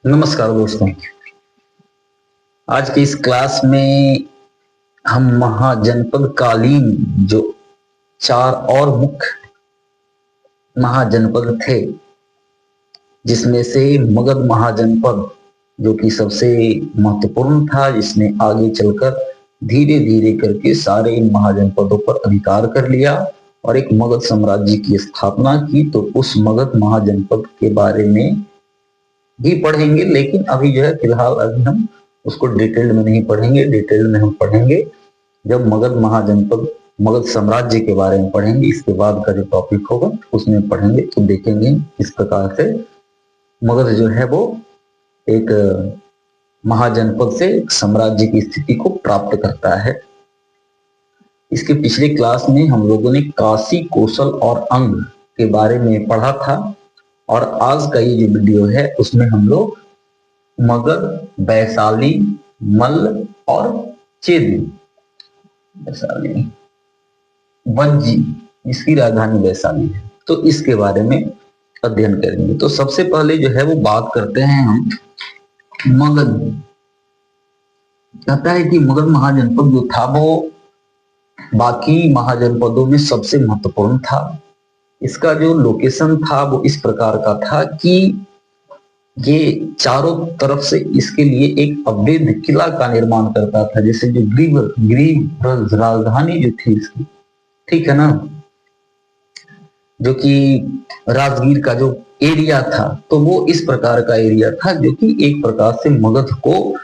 नमस्कार दोस्तों, आज की इस क्लास में हम महाजनपद कालीन जो 4 और मुख्य महाजनपद थे, जिसमें से मगध महाजनपद जो कि सबसे महत्वपूर्ण था, जिसने आगे चलकर धीरे धीरे करके सारे इन महाजनपदों पर अधिकार कर लिया और एक मगध साम्राज्य की स्थापना की। तो उस मगध महाजनपद के बारे में भी पढ़ेंगे, लेकिन अभी जो है फिलहाल अभी हम उसको डिटेल में नहीं पढ़ेंगे। डिटेल में हम पढ़ेंगे जब मगध महाजनपद मगध साम्राज्य के बारे में पढ़ेंगे। इसके बाद का जो टॉपिक होगा उसमें पढ़ेंगे, तो देखेंगे इस प्रकार से मगध जो है वो एक महाजनपद से एक साम्राज्य की स्थिति को प्राप्त करता है। इसके पिछले क्लास में हम लोगों ने काशी, कौशल और अंग के बारे में पढ़ा था, और आज का ये जो वीडियो है उसमें हम लोग मगध, वैशाली, मल्ल और चेदी, वैशाली, वज्जी, इसकी राजधानी वैशाली है, तो इसके बारे में अध्ययन करेंगे। तो सबसे पहले जो है वो बात करते हैं हम मगध। कहता है कि मगध महाजनपद जो था वो बाकी महाजनपदों में सबसे महत्वपूर्ण था। इसका जो लोकेशन था वो इस प्रकार का था कि ये चारों तरफ से इसके लिए एक अवैध किला का निर्माण करता था, जैसे जो ग्रीव राजधानी जो थी इसकी, ठीक है ना, जो कि राजगीर का जो एरिया था, तो वो इस प्रकार का एरिया था जो कि एक प्रकार से मगध को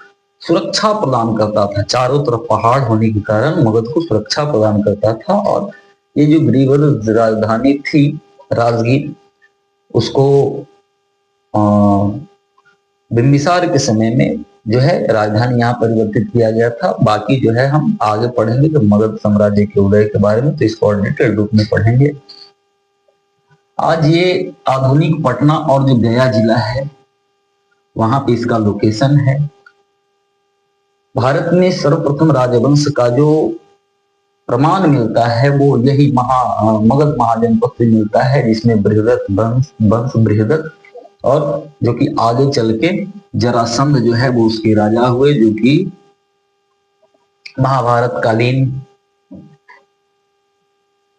सुरक्षा प्रदान करता था। चारों तरफ पहाड़ होने के कारण मगध को सुरक्षा प्रदान करता था। और ये जो ग्रीव राजधानी थी राजगीर, उसको बिंबिसार के समय में जो है राजधानी यहाँ परिवर्तित किया गया था। बाकी जो है हम आगे पढ़ेंगे जब मगध साम्राज्य के उदय के बारे में, तो इसको डिटेल रूप में पढ़ेंगे। आज ये आधुनिक पटना और जो गया जिला है वहां पे इसका लोकेशन है। भारत में सर्वप्रथम राजवंश का जो प्रमाण मिलता है वो यही मगध महाजनपद से मिलता है, जिसमें बृहदत्त वंश बृहदत्त, और जो कि आगे चल के जरासंध जो है वो उसके राजा हुए, जो कि महाभारत कालीन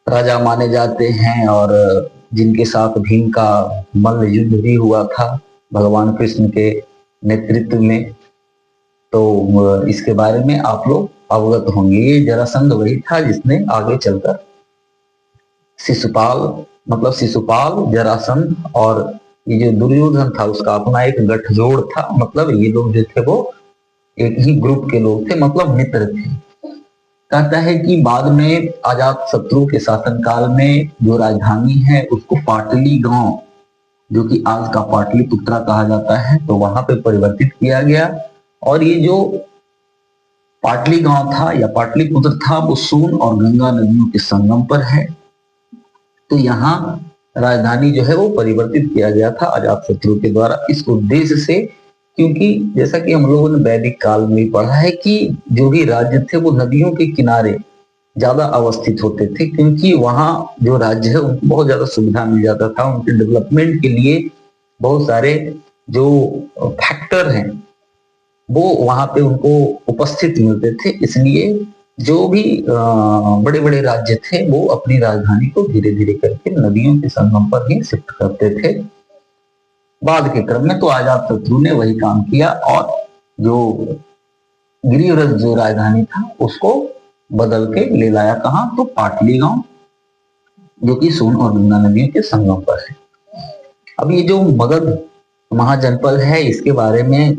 राजा माने जाते हैं, और जिनके साथ भीम का मल्ल युद्ध भी हुआ था भगवान कृष्ण के नेतृत्व में। तो इसके बारे में आप लोग अवगत होंगे। ये जरासंध वही था जिसने आगे चलकर शिशुपाल, जरासंध और ये जो दुर्योधन था उसका अपना एक गठजोड़ था। मतलब ये लोग जो थे वो एक ही ग्रुप के लोग थे, मतलब मित्र थे। कहता है कि बाद में अजात शत्रु के शासनकाल में जो राजधानी है उसको पाटली गांव, जो कि आज का पाटलिपुत्रा कहा जाता है, तो वहां पे परिवर्तित किया गया। और ये जो पाटली गांव था या पाटलिपुत्र था वो सोन और गंगा नदियों के संगम पर है। तो यहाँ राजधानी जो है वो परिवर्तित किया गया था अजातशत्रु के द्वारा, इस उद्देश्य से, क्योंकि जैसा कि हम लोगों ने वैदिक काल में भी पढ़ा है कि जो भी राज्य थे वो नदियों के किनारे ज्यादा अवस्थित होते थे, क्योंकि वहाँ जो राज्य है उनको बहुत ज्यादा सुविधा मिल जाता था। उनके डेवलपमेंट के लिए बहुत सारे जो फैक्टर हैं वो वहां पे उनको उपस्थित मिलते थे। इसलिए जो भी बड़े बड़े राज्य थे वो अपनी राजधानी को धीरे धीरे करके नदियों के संगम पर ही शिफ्ट करते थे। बाद के क्रम में तो अजातशत्रु ने वही काम किया और जो गिरिव्रत जो राजधानी था उसको बदल के ले लाया कहाँ, तो पाटली गांव, जो कि सोन और गंगा नदियों के संगम पर है। अब ये जो मगध महाजनपद है इसके बारे में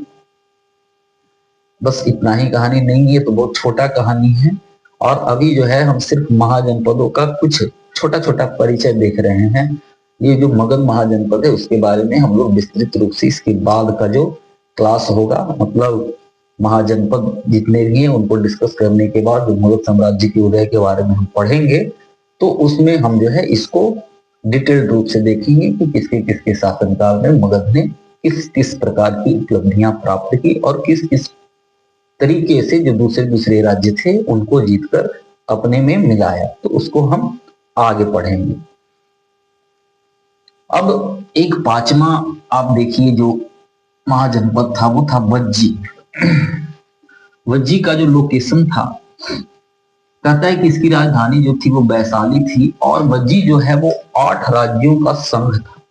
बस इतना ही कहानी नहीं है, तो बहुत छोटा कहानी है। और अभी जो है हम सिर्फ महाजनपदों का कुछ छोटा छोटा परिचय देख रहे हैं। ये जो मगध महाजनपद है उसके बारे में हम लोग विस्तृत रूप से इसके बाद का जो क्लास होगा, मतलब महाजनपद जितने भी हैं उनको डिस्कस करने के बाद जो मगध साम्राज्य के उदय के बारे में हम पढ़ेंगे, तो उसमें हम जो है इसको डिटेल्ड रूप से देखेंगे कि किसके किसके शासनकाल में मगध ने किस किस प्रकार की उपलब्धियां प्राप्त की और किस किस तरीके से जो दूसरे दूसरे राज्य थे उनको जीतकर अपने में मिलाया। तो उसको हम आगे पढ़ेंगे। अब एक पांचवा आप देखिए जो महाजनपद था वो था वज्जी। वज्जी का जो लोकेशन था, कहता है कि इसकी राजधानी जो थी वो वैशाली थी, और वज्जी जो है वो 8 राज्यों का संघ था।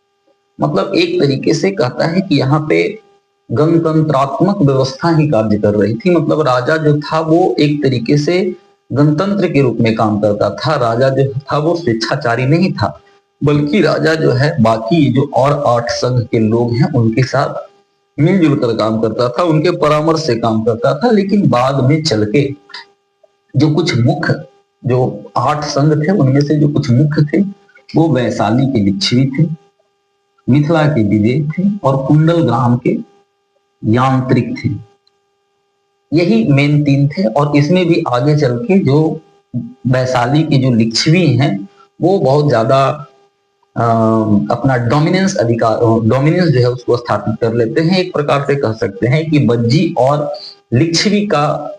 मतलब एक तरीके से कहता है कि यहाँ पे गणतंत्रात्मक व्यवस्था ही कार्य कर रही थी। मतलब राजा जो था वो एक तरीके से गणतंत्र के रूप में काम करता था। राजा जो था वो स्वेच्छाचारी नहीं था, बल्कि राजा जो है बाकी जो और 8 संघ के लोग हैं उनके साथ मिलजुल कर काम करता था, उनके परामर्श से काम करता था। लेकिन बाद में चल के जो कुछ मुख्य, जो 8 संघ थे उनमें से जो कुछ मुख्य थे वो वैशाली के लिच्छवी थे, मिथिला के विजय थे, और कुंडल ग्राम के यांत्रिक थे। यही मेन 3 थे। और इसमें भी आगे चल के जो वैशाली के जो लिच्छवी हैं वो बहुत ज्यादा अपना डोमिनेंस जो है उसको स्थापित कर लेते हैं। एक प्रकार से कह सकते हैं कि वज्जी और लिच्छवी का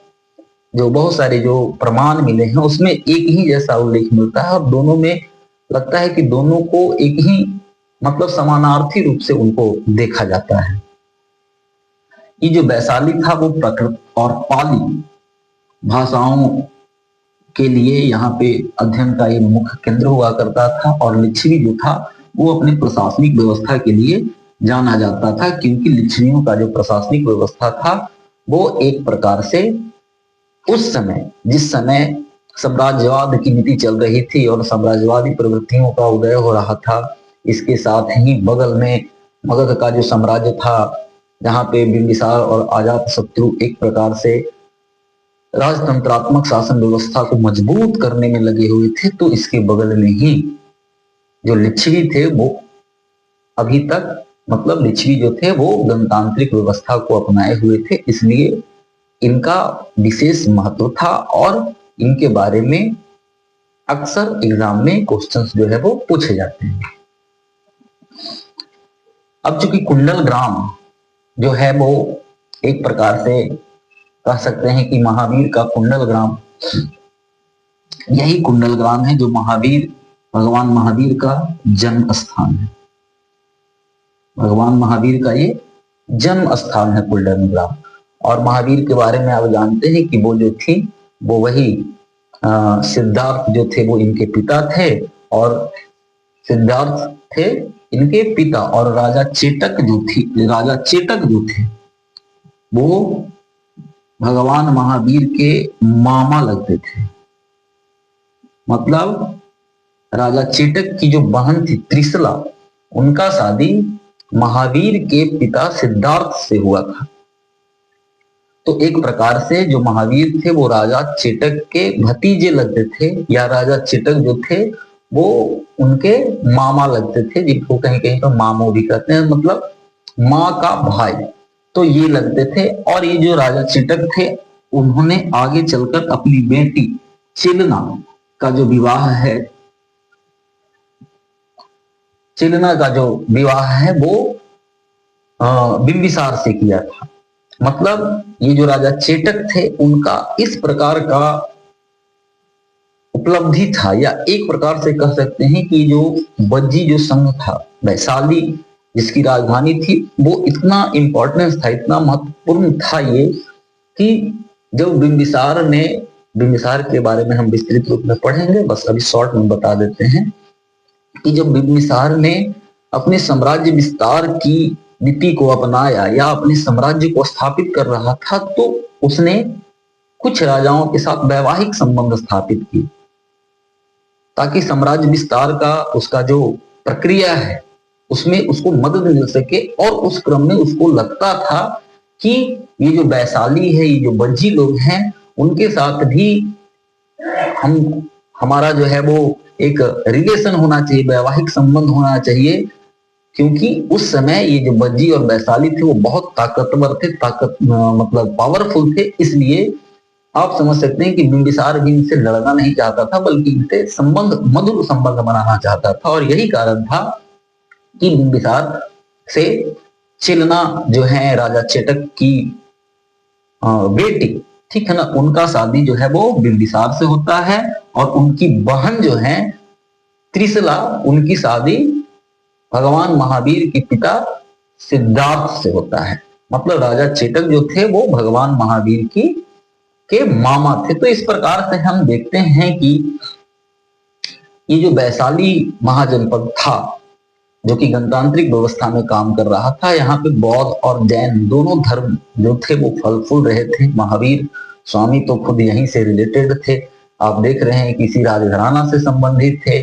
जो बहुत सारे जो प्रमाण मिले हैं उसमें एक ही जैसा उल्लेख मिलता है, और दोनों में लगता है कि दोनों को एक ही मतलब समानार्थी रूप से उनको देखा जाता है। ये जो वैशाली था वो प्राकृत और पाली भाषाओं के लिए यहाँ पे अध्ययन का एक मुख्य केंद्र हुआ करता था, और लिच्छवी जो था वो अपनी प्रशासनिक व्यवस्था के लिए जाना जाता था, क्योंकि लिच्छवियों का जो प्रशासनिक व्यवस्था था वो एक प्रकार से उस समय, जिस समय साम्राज्यवाद की नीति चल रही थी और साम्राज्यवादी प्रवृत्तियों का उदय हो रहा था, इसके साथ ही बगल में मगध का जो साम्राज्य था जहाँ पे बिंबिसार और अजातशत्रु एक प्रकार से राजतंत्रात्मक शासन व्यवस्था को मजबूत करने में लगे हुए थे, तो इसके बगल में ही जो लिच्छवी थे वो अभी तक मतलब लिच्छवी जो थे वो गणतांत्रिक व्यवस्था को अपनाए हुए थे, इसलिए इनका विशेष महत्व था और इनके बारे में अक्सर एग्जाम में क्वेश्चंस जो है वो पूछे जाते हैं। अब चूंकि कुंडल ग्राम जो है वो एक प्रकार से कह सकते हैं कि महावीर का कुंडल ग्राम, यही कुंडल ग्राम है जो भगवान महावीर का जन्म स्थान है। भगवान महावीर का ये जन्म स्थान है कुंडल ग्राम। और महावीर के बारे में आप जानते हैं कि वो जो थी वो वही सिद्धार्थ जो थे वो इनके पिता थे, और सिद्धार्थ थे इनके पिता, और राजा चेतक जो थे वो भगवान महावीर के मामा लगते थे। मतलब राजा चेतक की जो बहन थी त्रिशला, उनका शादी महावीर के पिता सिद्धार्थ से हुआ था। तो एक प्रकार से जो महावीर थे वो राजा चेतक के भतीजे लगते थे, या राजा चेतक जो थे वो उनके मामा लगते थे, जिनको कहीं कहीं तो मामो भी कहते हैं, मतलब माँ का भाई, तो ये लगते थे। और ये जो राजा चेतक थे उन्होंने आगे चलकर अपनी बेटी चिलना का जो विवाह है वो बिंबिसार से किया था। मतलब ये जो राजा चेतक थे उनका इस प्रकार का उपलब्धि था, या एक प्रकार से कह सकते हैं कि जो वज्जी जो संघ था, वैशाली जिसकी राजधानी थी, वो इतना इंपॉर्टेंस था, इतना महत्वपूर्ण था ये, कि जब बिंबिसार के बारे में हम विस्तृत रूप में पढ़ेंगे, बस अभी शॉर्ट में बता देते हैं कि जब बिंबिसार ने अपने साम्राज्य विस्तार की नीति को अपनाया या अपने साम्राज्य को स्थापित कर रहा था, तो उसने कुछ राजाओं के साथ वैवाहिक संबंध स्थापित किए, ताकि साम्राज्य विस्तार का उसका जो प्रक्रिया है उसमें उसको मदद मिल सके। और उस क्रम में उसको लगता था कि ये जो वैशाली है, ये जो वज्जी लोग हैं, उनके साथ भी हमारा जो है वो एक रिलेशन होना चाहिए, वैवाहिक संबंध होना चाहिए, क्योंकि उस समय ये जो वज्जी और वैशाली थे वो बहुत ताकतवर थे, मतलब पावरफुल थे। इसलिए आप समझ सकते हैं कि बिंबिसार भी इनसे लड़ना नहीं चाहता था, बल्कि इनसे मधुर संबंध बनाना चाहता था। और यही कारण था कि बिंबिसार से चिलना जो है राजा चेतक की बेटी, ठीक है ना, उनका शादी जो है वो बिंबिसार से होता है, और उनकी बहन जो है त्रिशला उनकी शादी भगवान महावीर के पिता सिद्धार्थ से होता है। मतलब राजा चेतक जो थे वो भगवान महावीर की के मामा थे। तो इस प्रकार से हम देखते हैं कि ये जो वैशाली महाजनपद था जो कि गणतांत्रिक व्यवस्था में काम कर रहा था, यहाँ पे बौद्ध और जैन दोनों धर्म जो थे वो फल फूल रहे थे। महावीर स्वामी तो खुद यहीं से रिलेटेड थे, आप देख रहे हैं किसी राजघराना से संबंधित थे।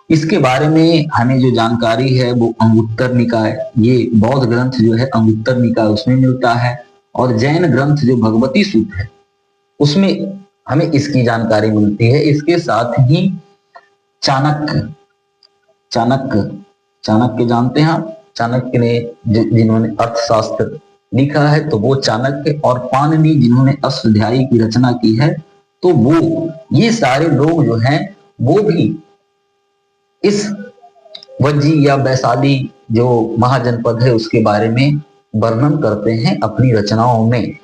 इसके बारे में हमें जो जानकारी है वो अंगुत्तर निकाय, ये बौद्ध ग्रंथ जो है अंगुत्तर निकाय उसमें मिलता है, और जैन ग्रंथ जो भगवती सूत्र है उसमें हमें इसकी जानकारी मिलती है। इसके साथ ही चाणक्य चाणक्य जानते हैं आप, चाणक्य ने जिन्होंने अर्थशास्त्र लिखा है तो वो चाणक्य, और पाणिनि जिन्होंने अष्टाध्यायी की रचना की है तो वो, ये सारे लोग जो हैं वो भी इस वज्जी या वैशाली जो महाजनपद है उसके बारे में वर्णन करते हैं अपनी रचनाओं में।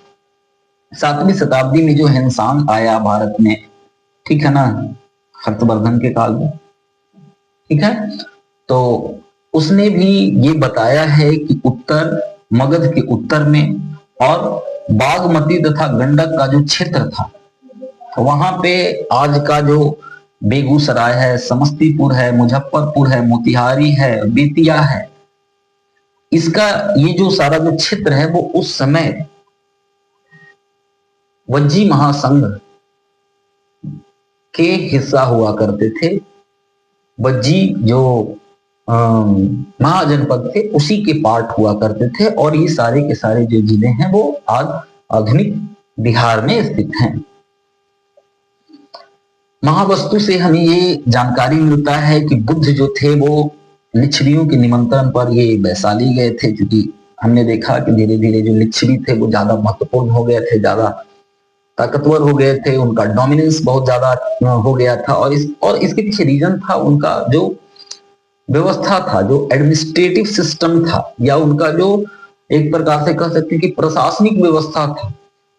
7वीं शताब्दी में जो हिंसांग आया भारत में, ठीक है ना, हर्षवर्धन के काल में, ठीक है, तो उसने भी ये बताया है कि उत्तर मगध के उत्तर में और बागमती तथा गंडक का जो क्षेत्र था वहां पे आज का जो बेगूसराय है, समस्तीपुर है, मुजफ्फरपुर है, मोतिहारी है, बेतिया है, इसका ये जो सारा जो क्षेत्र है वो उस समय वज्जी महासंघ के हिस्सा हुआ करते थे। वज्जी जो महाजनपद थे उसी के पार्ट हुआ करते थे, और ये सारे के सारे जो जिले हैं वो आज आधुनिक बिहार में स्थित हैं। महावस्तु से हमें ये जानकारी मिलता है कि बुद्ध जो थे वो लिच्छवियों के निमंत्रण पर ये वैशाली गए थे, क्योंकि हमने देखा कि धीरे धीरे जो लिच्छवी थे वो ज्यादा महत्वपूर्ण हो गए थे, ज्यादा ताकतवर हो गए थे, उनका डोमिनेंस बहुत ज्यादा हो गया था, और इसके पीछे रीजन था उनका जो व्यवस्था था, जो एडमिनिस्ट्रेटिव सिस्टम था, या उनका जो एक प्रकार से कह सकते हैं कि प्रशासनिक व्यवस्था था,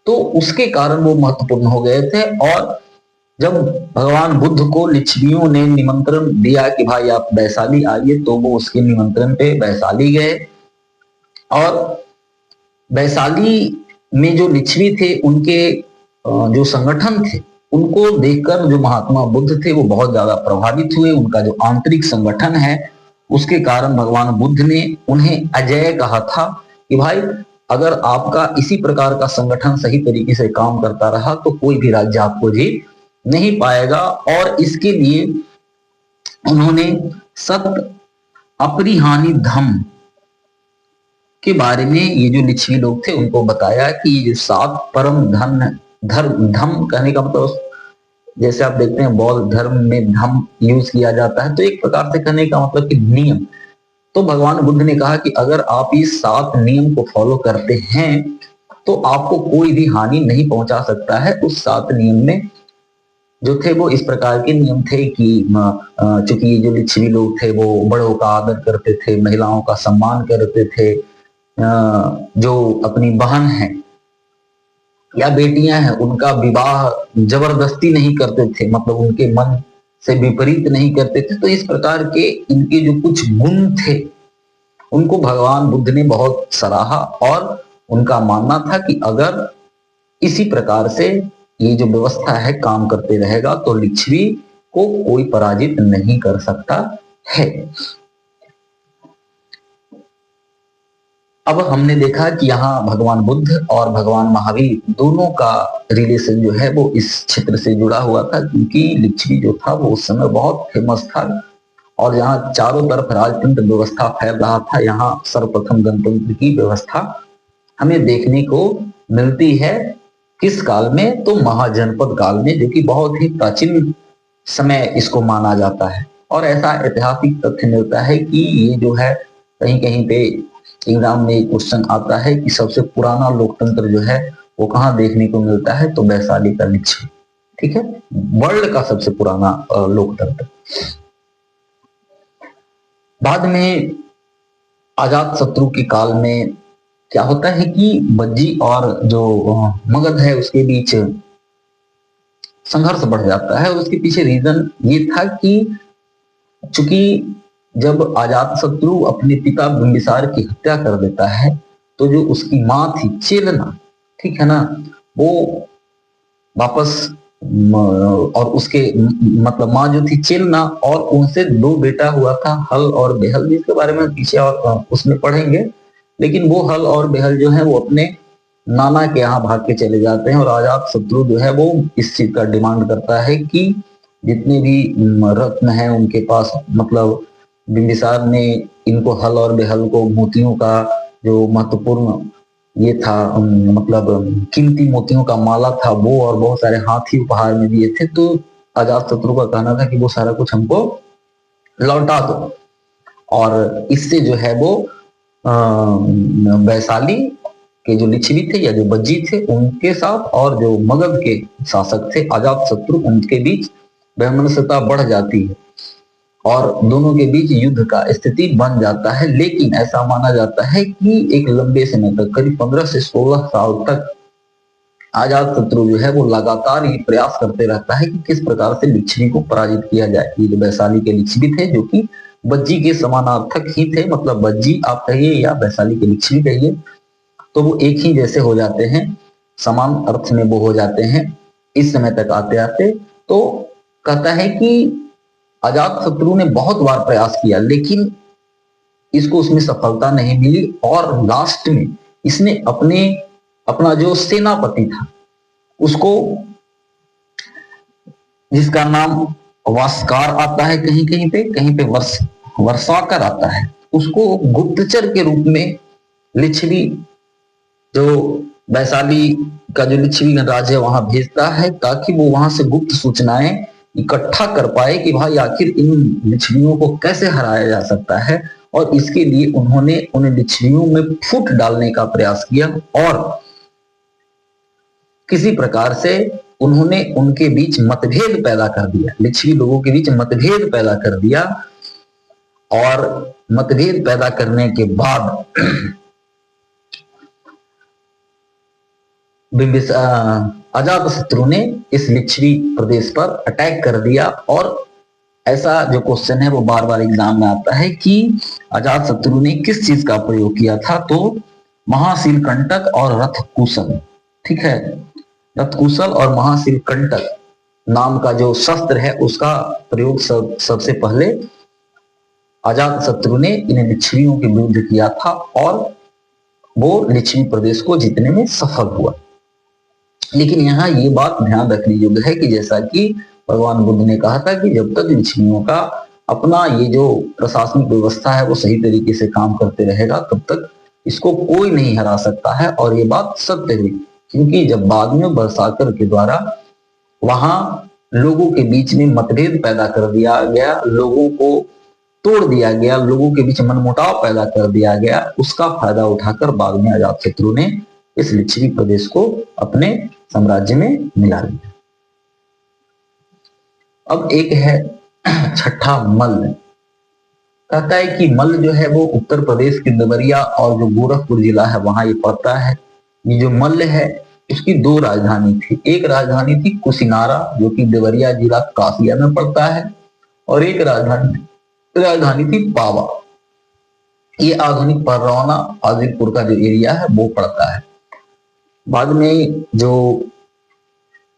तो उसके कारण वो महत्वपूर्ण हो गए थे। और जब भगवान बुद्ध को लिच्छवियों ने निमंत्रण दिया कि भाई आप वैशाली आइए, तो वो उसके निमंत्रण पे वैशाली गए, और वैशाली में जो लिच्छवी थे उनके जो संगठन थे उनको देखकर जो महात्मा बुद्ध थे वो बहुत ज्यादा प्रभावित हुए। उनका जो आंतरिक संगठन है उसके कारण भगवान बुद्ध ने उन्हें अजेय कहा था कि भाई अगर आपका इसी प्रकार का संगठन सही तरीके से काम करता रहा तो कोई भी राज्य आपको जीत नहीं पाएगा। और इसके लिए उन्होंने सत्य अपरिहानी धम्म के बारे में, ये जो लिच्छवी लोग थे उनको बताया कि ये 7 परम धर्म कहने का मतलब, जैसे आप देखते हैं बौद्ध धर्म में धम्म यूज किया जाता है, तो एक प्रकार से कहने का मतलब कि नियम। तो भगवान बुद्ध ने कहा कि अगर आप इस 7 नियम को फॉलो करते हैं तो आपको कोई भी हानि नहीं पहुंचा सकता है। उस 7 नियम में जो थे वो इस प्रकार के नियम थे कि चूंकि ये जो लिच्छवी लोग थे वो बड़ों का आदर करते थे, महिलाओं का सम्मान करते थे, जो अपनी बहन है या बेटियां हैं उनका विवाह जबरदस्ती नहीं करते थे, मतलब उनके मन से विपरीत नहीं करते थे। तो इस प्रकार के इनके जो कुछ गुण थे उनको भगवान बुद्ध ने बहुत सराहा, और उनका मानना था कि अगर इसी प्रकार से ये जो व्यवस्था है काम करते रहेगा तो लिच्छवी को कोई पराजित नहीं कर सकता है। अब हमने देखा कि यहाँ भगवान बुद्ध और भगवान महावीर दोनों का रिलेशन जो है वो इस क्षेत्र से जुड़ा हुआ था, क्योंकि लिच्छवी जो था वो उस समय बहुत फेमस था, और यहाँ चारों तरफ राजतंत्र व्यवस्था फैल रहा था। यहाँ सर्वप्रथम गणतंत्र की व्यवस्था हमें देखने को मिलती है। किस काल में? तो महाजनपद काल में, जो कि बहुत ही प्राचीन समय इसको माना जाता है। और ऐसा ऐतिहासिक तथ्य मिलता है कि ये जो है कहीं कहीं पे एग्जाम में क्वेश्चन आता है कि सबसे पुराना लोकतंत्र जो है वो कहाँ देखने को मिलता है, तो वैशाली का लिच्छवी, ठीक है, वर्ल्ड का सबसे पुराना लोकतंत्र। बाद में अजात शत्रु के काल में क्या होता है कि वज्जी और जो मगध है उसके बीच संघर्ष बढ़ जाता है। उसके पीछे रीजन ये था कि चूंकि जब अजातशत्रु अपने पिता बिंबिसार की हत्या कर देता है तो जो उसकी माँ थी चेलना, ठीक है ना, वो वापस और उसके मतलब माँ जो थी चेलना, और उनसे 2 बेटा हुआ था, हल और बेहल, जिसके बारे में पीछे और उसमें पढ़ेंगे। लेकिन वो हल और बेहल जो है वो अपने नाना के यहाँ भाग के चले जाते हैं, और अजातशत्रु जो है वो इस चीज का डिमांड करता है कि जितने भी रत्न है उनके पास, मतलब बिंबिसार ने इनको हल और बेहल को मोतियों का जो महत्वपूर्ण ये था, मतलब कीमती मोतियों का माला था वो, और बहुत सारे हाथी उपहार में दिए थे। तो अजातशत्रु का कहना था कि वो सारा कुछ हमको लौटा दो, और इससे जो है वो वैशाली के जो लिच्छवी थे या जो बज्जी थे उनके साथ, और जो मगध के शासक थे अजातशत्रु, उनके बीच वैमनस्यता बढ़ जाती है और दोनों के बीच युद्ध का स्थिति बन जाता है। लेकिन ऐसा माना जाता है कि एक लंबे समय तक, करीब 15 से 16 साल तक अजातशत्रु जो है वो लगातार ये प्रयास करते रहता है कि किस प्रकार से लिच्छवी को पराजित किया जाए। ये जो वैशाली के लिच्छवी थे जो कि बज्जी के समानार्थक ही थे, मतलब बज्जी आप कहिए या वैशाली के लिच्छवी कहिए, तो वो एक ही जैसे हो जाते हैं, समान अर्थ में वो हो जाते हैं। इस समय तक आते आते तो कहता है कि अजातशत्रु ने बहुत बार प्रयास किया लेकिन इसको उसमें सफलता नहीं मिली, और लास्ट में इसने अपना जो सेनापति था उसको, जिसका नाम वास्कार आता है कहीं कहीं पे वर्षाकर आता है, उसको गुप्तचर के रूप में लिच्छवी जो वैशाली का जो लिच्छवी गणराज्य है वहां भेजता है, ताकि वो वहां से गुप्त सूचनाएं इकट्ठा कर पाए कि भाई आखिर इन लिच्छवियों को कैसे हराया जा सकता है। और इसके लिए उन्होंने उन लिच्छवियों में फूट डालने का प्रयास किया, और किसी प्रकार से उन्होंने उनके बीच मतभेद पैदा कर दिया, लिच्छवी लोगों के बीच मतभेद पैदा कर दिया। और मतभेद पैदा करने के बाद अजातशत्रु ने इस लिच्छवी प्रदेश पर अटैक कर दिया। और ऐसा जो क्वेश्चन है वो बार बार एग्जाम में आता है कि अजातशत्रु ने किस चीज का प्रयोग किया था, तो महाशील कंटक और रथ कुशल, ठीक है, रथ कुशल और महाशील कंटक नाम का जो शस्त्र है उसका प्रयोग सबसे पहले अजातशत्रु ने इन लिच्छवियों के विरुद्ध किया था, और वो लिच्छवी प्रदेश को जीतने में सफल हुआ। लेकिन यहाँ ये बात ध्यान रखने योग्य है कि जैसा कि भगवान बुद्ध ने कहा था कि जब तक लिच्छवियों का अपना ये जो प्रशासनिक व्यवस्था है वो सही तरीके से काम करते रहेगा तब तक इसको कोई नहीं हरा सकता है। और ये बात सत्य हुई, क्योंकि जब बाद में वर्षाकर के द्वारा वहां लोगों के बीच में मतभेद पैदा कर दिया गया, लोगों को तोड़ दिया गया, लोगों के बीच मनमुटाव पैदा कर दिया गया, उसका फायदा उठाकर बाद में अजातशत्रु ने इस लिच्छवी प्रदेश को अपने साम्राज्य में मिला लिया। अब एक है छठा मल्ल। कहता है कि मल्ल जो है वो उत्तर प्रदेश के देवरिया और जो गोरखपुर जिला है वहां ये पड़ता है। ये जो मल्ल है उसकी 2 राजधानी थी, एक राजधानी थी कुशिनारा जो कि देवरिया जिला कासिया में पड़ता है, और एक राजधानी थी पावा, ये आधुनिक पररौना आदिपुर का जो एरिया है वो पड़ता है। बाद में जो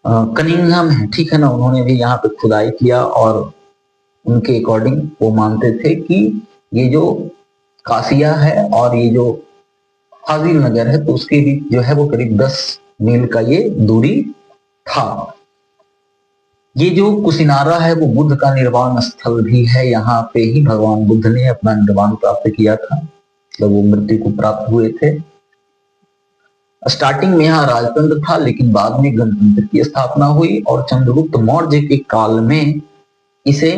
कनिंघम है, ठीक है ना, उन्होंने भी यहाँ पे खुदाई किया और उनके अकॉर्डिंग वो मानते थे कि ये जो कासिया है और ये जो फाजिल नगर है तो उसके बीच जो है वो करीब 10 मील का ये दूरी था। ये जो कुशिनारा है वो बुद्ध का निर्वाण स्थल भी है, यहाँ पे ही भगवान बुद्ध ने अपना निर्वाण प्राप्त किया था, मतलब वो मृत्यु को प्राप्त हुए थे। स्टार्टिंग में यहाँ राजतंत्र था लेकिन बाद में गणतंत्र की स्थापना हुई और चंद्रगुप्त मौर्य के काल में इसे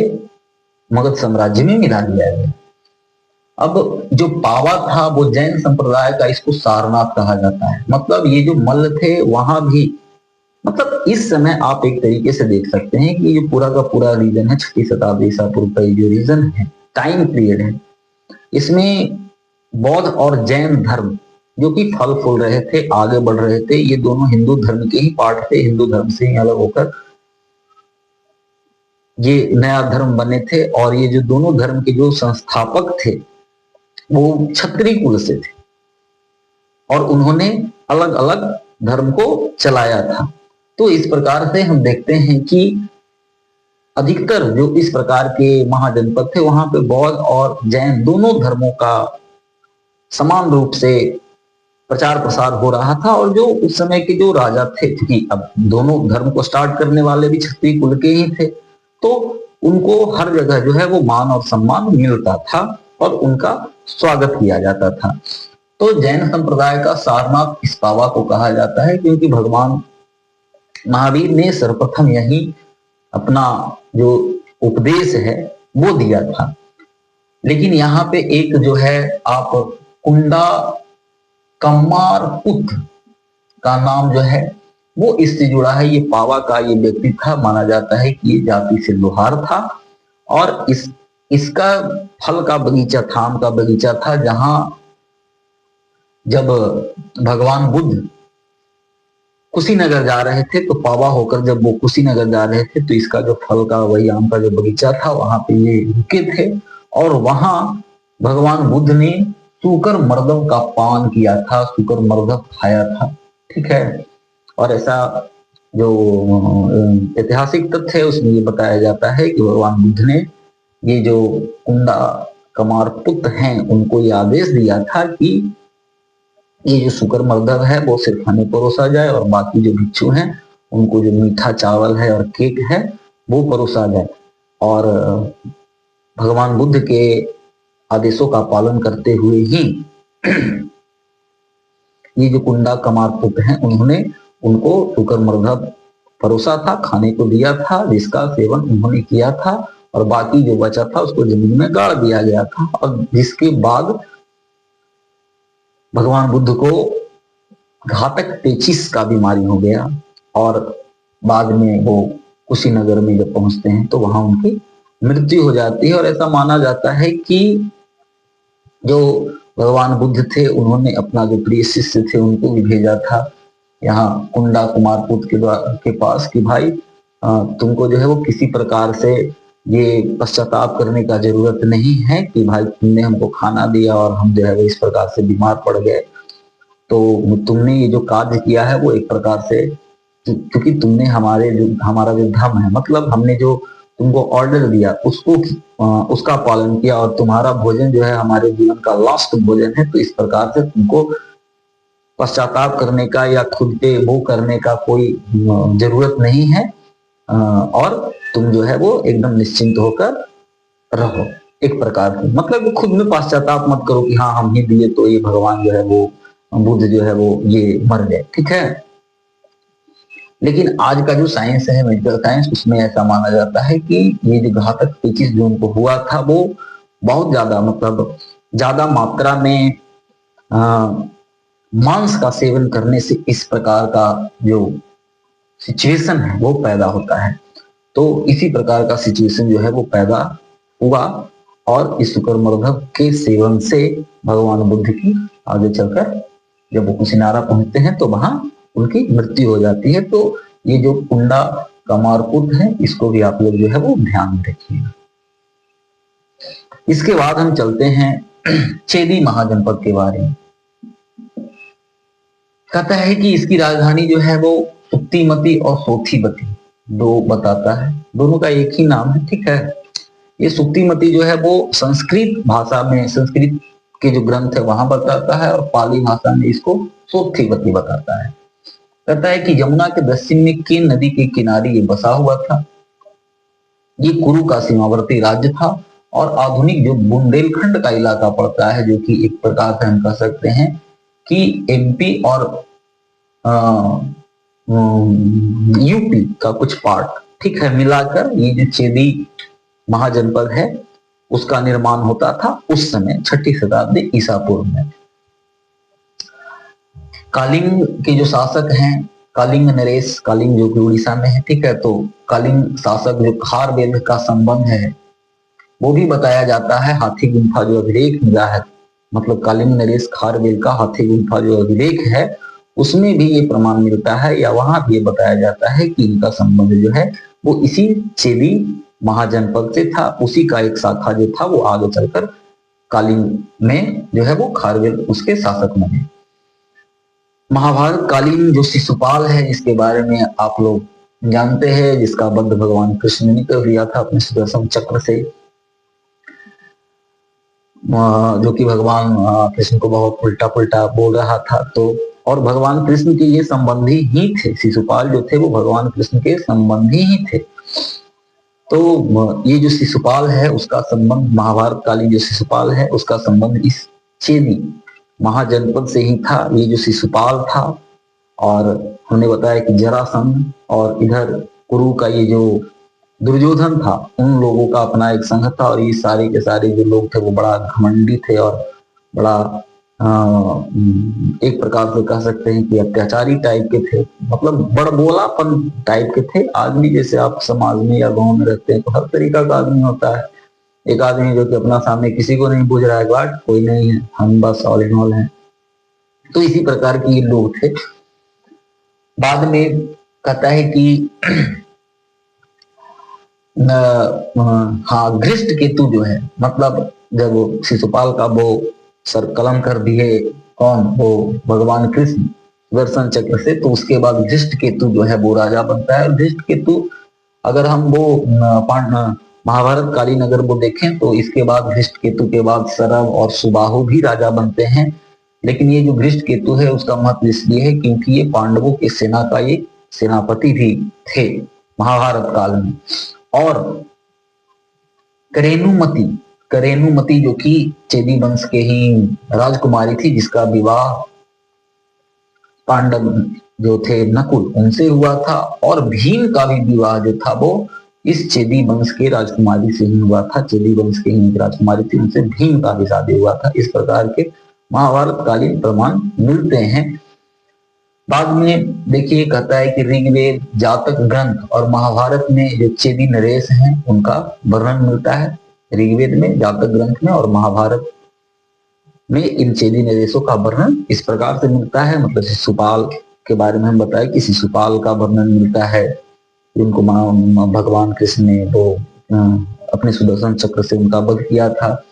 मगध साम्राज्य में मिला दिया गया। अब जो पावा था वो जैन संप्रदाय का, इसको सारनाथ कहा जाता है। मतलब ये जो मल्ल थे वहां भी, मतलब इस समय आप एक तरीके से देख सकते हैं कि ये पूरा का पूरा रीजन है 6वीं शताब्दी ईसा पूर्व का जो रीजन है, टाइम पीरियड है, इसमें बौद्ध और जैन धर्म जो कि फल फूल रहे थे, आगे बढ़ रहे थे। ये दोनों हिंदू धर्म के ही पार्ट थे, हिंदू धर्म से ही अलग होकर ये नया धर्म बने थे, और ये जो दोनों धर्म के जो संस्थापक थे वो क्षत्रिय कुल से थे, और उन्होंने अलग अलग धर्म को चलाया था। तो इस प्रकार से हम देखते हैं कि अधिकतर जो इस प्रकार के महाजनपद थे वहां पे बौद्ध और जैन दोनों धर्मों का समान रूप से प्रचार प्रसार हो रहा था। और जो उस समय के जो राजा थे, क्योंकि अब दोनों धर्म को स्टार्ट करने वाले भी क्षत्रिय कुल के ही थे, तो उनको हर जगह जो है वो मान और सम्मान मिलता था और उनका स्वागत किया जाता था। तो जैन संप्रदाय का सारनाथ इस पावा को कहा जाता है, क्योंकि भगवान महावीर ने सर्वप्रथम यही अपना जो उपदेश है वो दिया था। लेकिन यहाँ पे एक जो है आप कुंडा कमार पुत्र का नाम जो है वो इससे जुड़ा है। ये पावा का ये व्यक्ति था, माना जाता है कि ये जाति से लोहार था, और इसका फल का बगीचा था, आम का बगीचा था, जहां जब भगवान बुद्ध कुशीनगर जा रहे थे तो पावा होकर जब वो कुशीनगर जा रहे थे तो इसका जो फल का वही आम का जो बगीचा था वहां पे ये रुके थे, और वहां भगवान बुद्ध ने सूकर मर्दम का पान किया था, सूकर मर्दम खाया था। ठीक है, और ऐसा जो ऐतिहासिक तथ्य है उसमें ये बताया जाता है कि भगवान बुद्ध ने ये जो कुंडा कमार पुत्र हैं उनको ये आदेश दिया था कि ये जो शुकर मर्दव है वो सिर्फ खाने परोसा जाए, और बाकी जो भिक्षु हैं उनको जो मीठा चावल है और केक है वो परोसा जाए। और भगवान बुद्ध के आदेशों का पालन करते हुए ही ये जो कुंडा कमार पुत्र हैं उन्होंने उनको शुकर मर्दव परोसा था, खाने को दिया था, जिसका सेवन उन्होंने किया था, और बाकी जो बचा था उसको जमीन में गाड़ दिया गया था। और जिसके बाद भगवान बुद्ध को घातक पेचिस का बीमारी हो गया, और बाद में वो कुशीनगर में जब पहुंचते हैं तो वहां उनकी मृत्यु हो जाती है। और ऐसा माना जाता है कि जो भगवान बुद्ध थे उन्होंने अपना जो प्रिय शिष्य थे उनको भी भेजा था यहाँ कुंडा कुमार पुत्र के पास कि भाई तुमको जो है वो किसी प्रकार से ये पश्चाताप करने का जरूरत नहीं है कि भाई तुमने हमको खाना दिया और हम जो है वो इस प्रकार से बीमार पड़ गए। तो तुमने ये जो कार्य किया है वो एक प्रकार से, क्योंकि तुमने हमारा जो धर्म है, मतलब हमने जो तुमको ऑर्डर दिया उसको उसका पालन किया, और तुम्हारा भोजन जो है हमारे जीवन का लास्ट भोजन है, तो इस प्रकार से तुमको पश्चाताप करने का या खुद पे वो करने का कोई जरूरत नहीं है, और तुम जो है वो एकदम निश्चिंत होकर रहो। एक प्रकार से मतलब खुद में पश्चाताप मत करो कि हाँ हम ही दिए तो ये भगवान जो है वो बुद्ध जो है वो ये मर गए। ठीक है, लेकिन आज का जो साइंस है, मेडिकल साइंस, उसमें ऐसा माना जाता है कि ये जो घातक पेचिस जो उनको हुआ था वो बहुत ज्यादा, मतलब ज्यादा मात्रा में मांस का सेवन करने से इस प्रकार का जो सिचुएशन है वो पैदा होता है। तो इसी प्रकार का सिचुएशन जो है वो पैदा हुआ, और इस शुकर मर्दव के सेवन से भगवान बुद्ध की आगे चलकर जब वो कुशीनारा पहुंचते हैं तो वहां उनकी मृत्यु हो जाती है। तो ये जो कुंडा कमार पुत्र है इसको भी आप लोग जो है वो ध्यान में रखिएगा। इसके बाद हम चलते हैं चेदी महाजनपद के बारे में। कहता है कि इसकी राजधानी जो है वो सुक्तिमती और सोथीमती दो बताता है, दोनों का एक ही नाम है। ठीक है, ये सुक्तिमती जो है वो संस्कृत भाषा में, संस्कृत के जो ग्रंथ है वहां बताता है, और पाली भाषा में इसको सोथीमती बताता है। कहता है कि यमुना के दक्षिण में केन नदी के किनारे ये बसा हुआ था। ये कुरु का सीमावर्ती राज्य था, और आधुनिक जो बुंदेलखंड का इलाका पड़ता है, जो कि एक प्रकार से हम कह सकते हैं कि एमपी और यूपी का कुछ पार्ट, ठीक है, मिलाकर ये जो चेदी महाजनपद है उसका निर्माण होता था उस समय 6ठी शताब्दी ईसा पूर्व में। कालिंग के जो शासक हैं, कालिंग नरेश, कालिंग जो कि उड़ीसा में है, ठीक है, तो कालिंग शासक जो खारवेल का संबंध है वो भी बताया जाता है। हाथी गुंफा जो अभिलेख मिला है, मतलब कालिंग नरेश खारवेल का हाथी गुंफा जो अभिलेख है उसमें भी ये प्रमाण मिलता है, या वहां भी ये बताया जाता है कि इनका संबंध जो है वो इसी चेदी महाजनपद से था, उसी का एक शाखा जो था वो आगे चलकर कालीन में जो है वो खारवेल उसके शासक बने। महाभारत कालीन जो शिशुपाल है, जिसके बारे में आप लोग जानते हैं, जिसका वध भगवान कृष्ण ने कर दिया था अपने सुदर्शन चक्र से, जो कि भगवान कृष्ण को बहुत उल्टा पुल्टा बोल रहा था। तो और भगवान कृष्ण के ये संबंधी ही थे, शिशुपाल जो थे वो भगवान कृष्ण के संबंधी ही थे। तो ये जो शिशुपाल है उसका संबंध, महाभारत कालीन जो शिशुपाल है उसका संबंध इस चेदी महाजनपद से ही था। ये जो शिशुपाल था, और हमने बताया कि जरासंध और इधर कुरु का ये जो दुर्योधन था, उन लोगों का अपना एक संघ था, और ये सारे के सारे जो लोग थे वो बड़ा घमंडी थे और बड़ा एक प्रकार से कह सकते हैं कि अत्याचारी टाइप के थे, मतलब बड़बोलापन टाइप के थे। आदमी जैसे आप समाज में या गांव में रहते हैं तो हर तरीका का आदमी होता है। एक आदमी जो कि अपना सामने किसी को नहीं पूछ रहा है, बाट कोई नहीं है, हम बस ऑल इन ऑल हैं। तो इसी प्रकार के ये लोग थे। बाद में कहता है कि हाँ, घृष्ट केतु जो है, मतलब जब वो शिशुपाल का वो सर कलम कर दिए कौन, वो भगवान कृष्ण सुदर्शन चक्र से, तो उसके बाद घृष्ट केतु जो है वो राजा बनता है। घृष्ट केतु अगर हम वो महाभारत कालीन अगर वो देखें तो इसके बाद घृष्ट केतु के बाद सरव और सुबाहु भी राजा बनते हैं। लेकिन ये जो घृष्ट केतु है उसका महत्व इसलिए है क्योंकि ये पांडवों की सेना का ये सेनापति भी थे महाभारत काल में। और करेनुमति, करेनुमति जो कि चेदी वंश के ही राजकुमारी थी, जिसका विवाह पांडव जो थे नकुल उनसे हुआ था, और भीम का भी विवाह जो था वो इस चेदी वंश के राजकुमारी से ही हुआ था। चेदी वंश की ही राजकुमारी थी, उनसे भीम का भी शादी हुआ था। इस प्रकार के महाभारत कालीन प्रमाण मिलते हैं। बाद में देखिए कहता है कि ऋग्वेद, जातक ग्रंथ और महाभारत में जो चेदी नरेश हैं उनका वर्णन मिलता है। ऋग्वेद में, जातक ग्रंथ में और महाभारत में इन चेदी नरेशों का वर्णन इस प्रकार से मिलता है। मतलब शिशुपाल के बारे में हम बताए कि शिशुपाल का वर्णन मिलता है, जिनको भगवान कृष्ण ने वो अपने सुदर्शन चक्र से उनका वध किया था।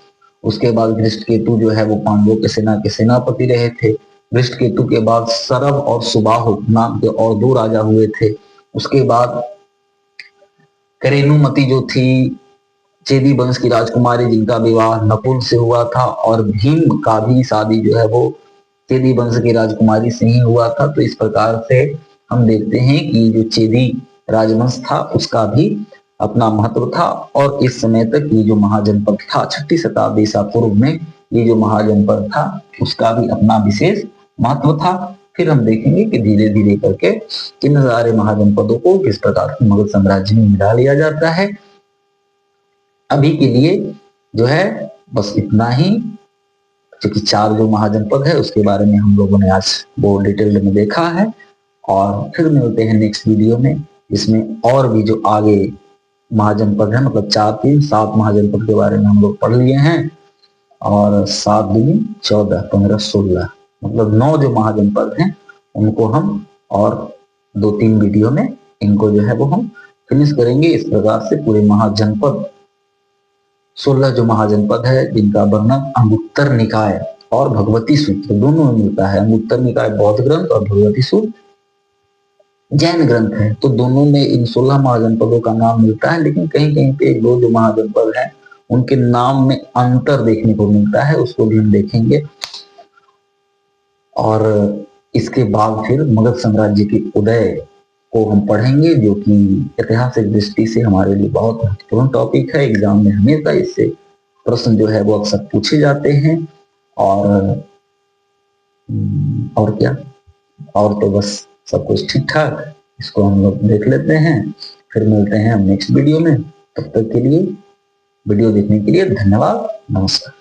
उसके बाद धृष्टकेतु जो है वो पांडवों के सेना के सेनापति रहे थे। धृष्टकेतु के बाद सरव और सुबाहु नाम के और दो राजा हुए थे। उसके बाद करेनुमति जो थी चेदी वंश की राजकुमारी, जिनका विवाह नकुल से हुआ था, और भीम का भी शादी जो है वो चेदी वंश की राजकुमारी से ही हुआ था। तो इस प्रकार से हम देखते हैं कि जो चेदी राजवंश था उसका भी अपना महत्व था। और इस समय तक ये जो महाजनपद था 6ठी शताब्दी ईसा पूर्व में ये जो महाजनपद था उसका भी अपना विशेष महत्व था। फिर हम देखेंगे कि धीरे धीरे करके इन सारे महाजनपदों को किस प्रकार से मगध साम्राज्य में मिला लिया जाता है। अभी के लिए जो है बस इतना ही, क्योंकि 4 जो महाजनपद है उसके बारे में हम लोगों ने आज वो डिटेल में देखा है। और फिर मिलते हैं नेक्स्ट वीडियो में, इसमें और भी जो आगे महाजनपद है, मतलब 4 3 7 महाजनपद के बारे में हम लोग पढ़ लिए हैं। और 7 दूनी 14 15 16 मतलब 9 जो महाजनपद हैं उनको हम और 2-3 वीडियो में इनको जो है वो हम फिनिश करेंगे। इस प्रकार से पूरे महाजनपद 16 जो महाजनपद है जिनका वर्णन अंगुत्तर निकाय और भगवती सूत्र दोनों में मिलता है। अंगुत्तर निकाय बौद्ध ग्रंथ और भगवती सूत्र जैन ग्रंथ है, तो दोनों में इन 16 महाजनपदों का नाम मिलता है। लेकिन कहीं कहीं पे 1-2 जो महाजनपद है उनके नाम में अंतर देखने को मिलता है, उसको भी हम देखेंगे। और इसके बाद फिर मगध साम्राज्य के उदय को हम पढ़ेंगे, जो कि ऐतिहासिक दृष्टि से हमारे लिए बहुत महत्वपूर्ण टॉपिक है। एग्जाम में हमेशा इससे प्रश्न जो है वो अक्सर पूछे जाते हैं। और क्या, और तो बस सब कुछ ठीक ठाक, इसको हम लोग देख लेते हैं। फिर मिलते हैं हम नेक्स्ट वीडियो में। तब तक के लिए वीडियो देखने के लिए धन्यवाद, नमस्कार।